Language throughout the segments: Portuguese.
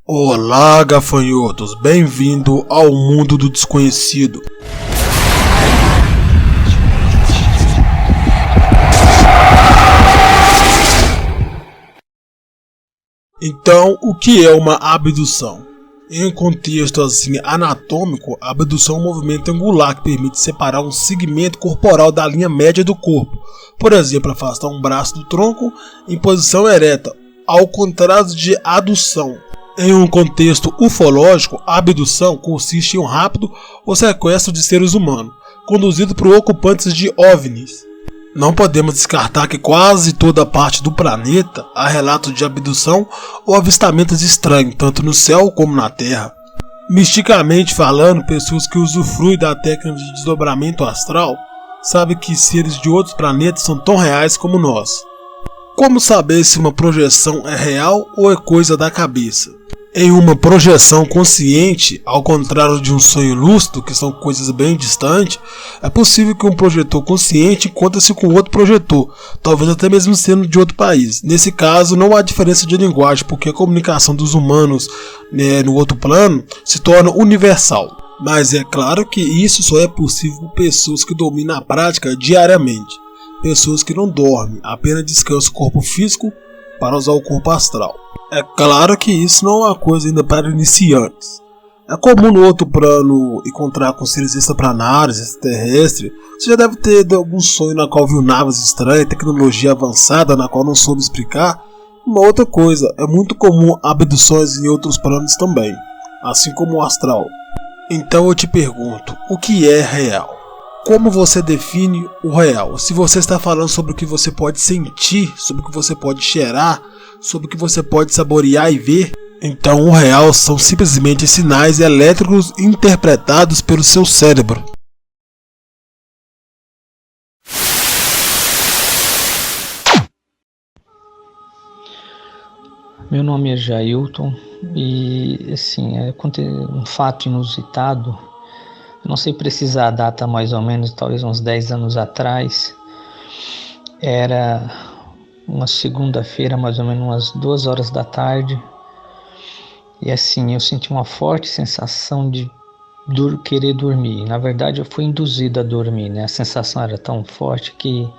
Olá, gafanhotos, bem-vindo ao mundo do desconhecido. Então, o que é uma abdução? Em um contexto assim anatômico, a abdução é um movimento angular que permite separar um segmento corporal da linha média do corpo. Por exemplo, afastar um braço do tronco em posição ereta, ao contrário de adução. Em um contexto ufológico, a abdução consiste em um rápido ou sequestro de seres humanos, conduzido por ocupantes de OVNIs. Não podemos descartar que quase toda parte do planeta há relatos de abdução ou avistamentos estranhos, tanto no céu como na Terra. Misticamente falando, pessoas que usufruem da técnica de desdobramento astral sabem que seres de outros planetas são tão reais como nós. Como saber se uma projeção é real ou é coisa da cabeça? Em uma projeção consciente, ao contrário de um sonho lúcido, que são coisas bem distantes, é possível que um projetor consciente encontre-se com outro projetor, talvez até mesmo sendo de outro país. Nesse caso, não há diferença de linguagem, porque a comunicação dos humanos no outro plano se torna universal. Mas é claro que isso só é possível por pessoas que dominam a prática diariamente. Pessoas que não dormem, apenas descansam o corpo físico para usar o corpo astral. É claro que isso não é uma coisa ainda para iniciantes. É comum no outro plano encontrar com seres extraplanares, extraterrestres. Você já deve ter algum sonho na qual viu naves estranhas, tecnologia avançada na qual não soube explicar. Uma outra coisa, é muito comum abduções em outros planos também, assim como o astral. Então eu te pergunto, o que é real? Como você define o real? Se você está falando sobre o que você pode sentir, sobre o que você pode cheirar, sobre o que você pode saborear e ver, então o real são simplesmente sinais elétricos interpretados pelo seu cérebro. Meu nome é Jailton e assim, é um fato inusitado. Eu não sei precisar a data, mais ou menos, talvez uns 10 anos atrás. Era uma segunda-feira, mais ou menos umas 2 horas da tarde. E assim, eu senti uma forte sensação de querer dormir. Na verdade, eu fui induzido a dormir, né? A sensação era tão forte que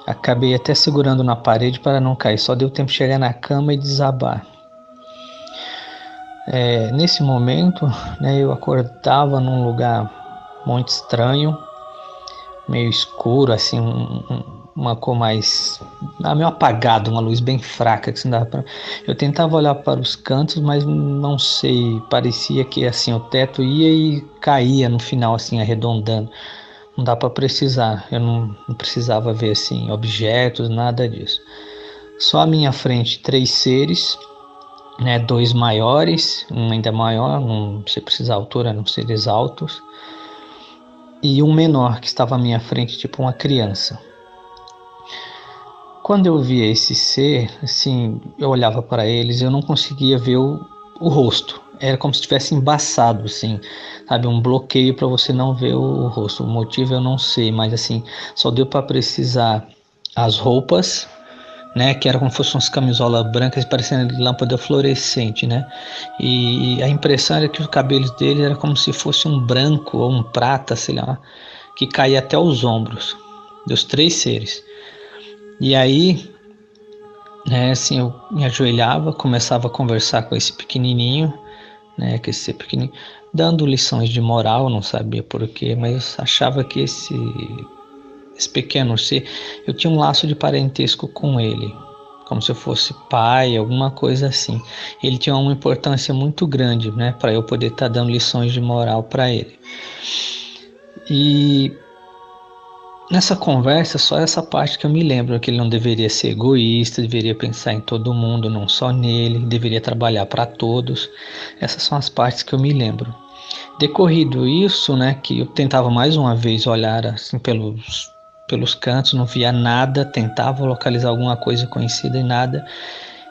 acabei até segurando na parede para não cair. Só deu tempo de chegar na cama e desabar. Nesse momento, né, eu acordava num lugar muito estranho, meio escuro, assim, uma cor mais meio apagada, uma luz bem fraca que se dava pra... Eu tentava olhar para os cantos, mas não sei, parecia que assim o teto ia e caía no final, assim, arredondando. Não dá para precisar, eu não precisava ver assim objetos, nada disso. Só à minha frente 3 seres, né, 2 maiores, um ainda maior, não sei precisar a altura, eram seres altos, e um menor que estava à minha frente, tipo uma criança. Quando eu via esse ser, assim, eu olhava para eles, eu não conseguia ver o rosto. Era como se estivesse embaçado, assim, sabe, um bloqueio para você não ver o rosto. O motivo eu não sei, mas assim, só deu para precisar as roupas, né, que era como se fossem umas camisolas brancas parecendo lâmpada fluorescente, né, e a impressão era que os cabelos dele era como se fosse um branco ou um prata, sei lá, que caía até os ombros dos 3 seres. E aí, né, assim, eu me ajoelhava, começava a conversar com esse pequenininho, né, com esse ser pequenininho, dando lições de moral, não sabia porquê, mas eu achava que esse pequeno ser, eu tinha um laço de parentesco com ele, como se eu fosse pai, alguma coisa assim. Ele tinha uma importância muito grande, né, para eu poder estar dando lições de moral para ele. E nessa conversa, só essa parte que eu me lembro, que ele não deveria ser egoísta, deveria pensar em todo mundo, não só nele, deveria trabalhar para todos. Essas são as partes que eu me lembro. Decorrido isso, né, que eu tentava mais uma vez olhar assim pelos cantos, não via nada, tentava localizar alguma coisa conhecida e nada,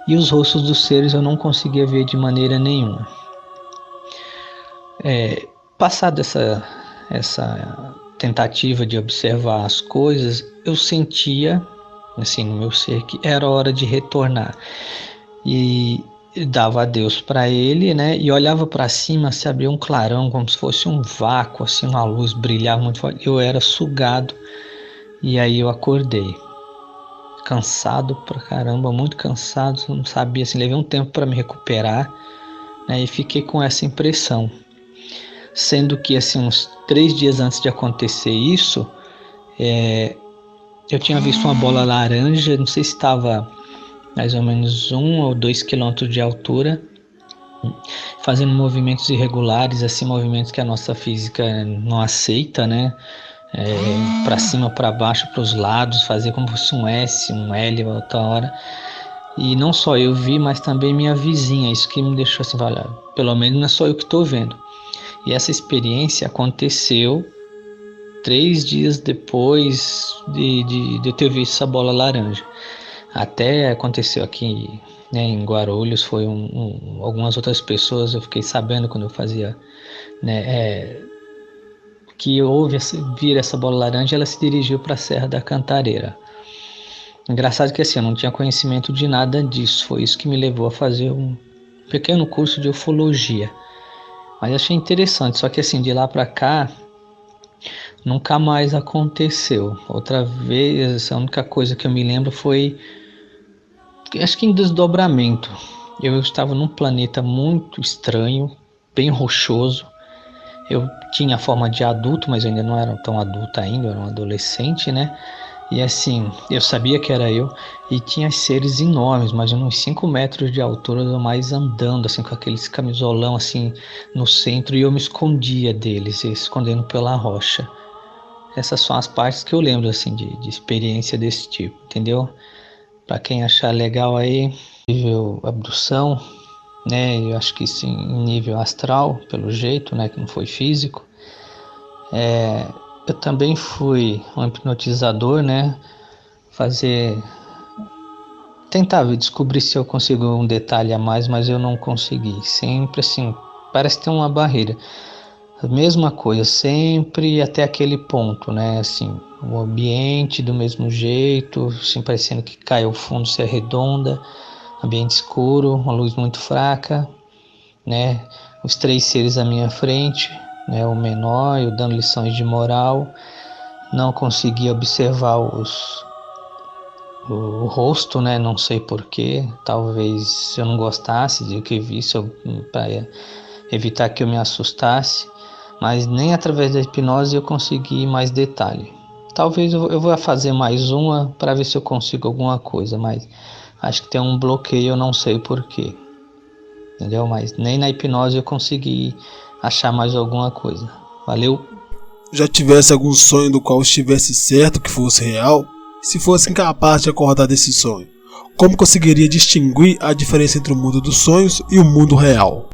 e os rostos dos seres eu não conseguia ver de maneira nenhuma. Passada essa tentativa de observar as coisas, eu sentia, assim, no meu ser, que era hora de retornar. E dava adeus para ele, né? E olhava para cima, se abria um clarão, como se fosse um vácuo, assim, uma luz brilhava muito forte. Eu era sugado e aí eu acordei, cansado pra caramba, muito cansado, não sabia, assim, levei um tempo para me recuperar, né? E fiquei com essa impressão, sendo que assim uns 3 dias antes de acontecer isso, eu tinha visto uma bola laranja, não sei se estava mais ou menos 1 ou 2 quilômetros de altura, fazendo movimentos irregulares, assim, movimentos que a nossa física não aceita, né? Para cima, para baixo, para os lados, fazer como se fosse um S, um L, outra hora. E não só eu vi, mas também minha vizinha. Isso que me deixou assim, olha, pelo menos não é só eu que estou vendo. E essa experiência aconteceu 3 dias depois de eu ter visto essa bola laranja. Até aconteceu aqui, né, em Guarulhos, foi algumas outras pessoas, eu fiquei sabendo quando eu fazia, né, que vir essa bola laranja, ela se dirigiu para a Serra da Cantareira. Engraçado que assim, eu não tinha conhecimento de nada disso, foi isso que me levou a fazer um pequeno curso de ufologia. Mas achei interessante, só que assim, de lá para cá, nunca mais aconteceu. Outra vez, a única coisa que eu me lembro foi, acho que em desdobramento. Eu estava num planeta muito estranho, bem rochoso. Eu tinha a forma de adulto, mas eu ainda não era tão adulto ainda, eu era um adolescente, né? E assim, eu sabia que era eu, e tinha seres enormes, mais ou menos 5 metros de altura, mais andando, assim, com aqueles camisolão, assim, no centro, e eu me escondia deles, escondendo pela rocha. Essas são as partes que eu lembro, assim, de experiência desse tipo, entendeu? Para quem achar legal aí, nível abdução, né? Eu acho que sim, em nível astral, pelo jeito, né? Que não foi físico. Eu também fui um hipnotizador, né? Tentar descobrir se eu consigo um detalhe a mais, mas eu não consegui. Sempre assim, parece ter uma barreira. A mesma coisa, sempre até aquele ponto, né? Assim, o ambiente do mesmo jeito, assim, parecendo que cai ao fundo, se arredonda, ambiente escuro, uma luz muito fraca, né? Os 3 seres à minha frente, né? O menor, eu dando lições de moral, não consegui observar o rosto, né? Não sei porquê, talvez eu não gostasse do que vi, para evitar que eu me assustasse, mas nem através da hipnose eu consegui mais detalhe. Talvez eu vou fazer mais uma para ver se eu consigo alguma coisa, mas acho que tem um bloqueio, eu não sei porquê, entendeu? Mas nem na hipnose eu consegui achar mais alguma coisa. Valeu? Já tivesse algum sonho do qual estivesse certo que fosse real? Se fosse incapaz de acordar desse sonho, como conseguiria distinguir a diferença entre o mundo dos sonhos e o mundo real?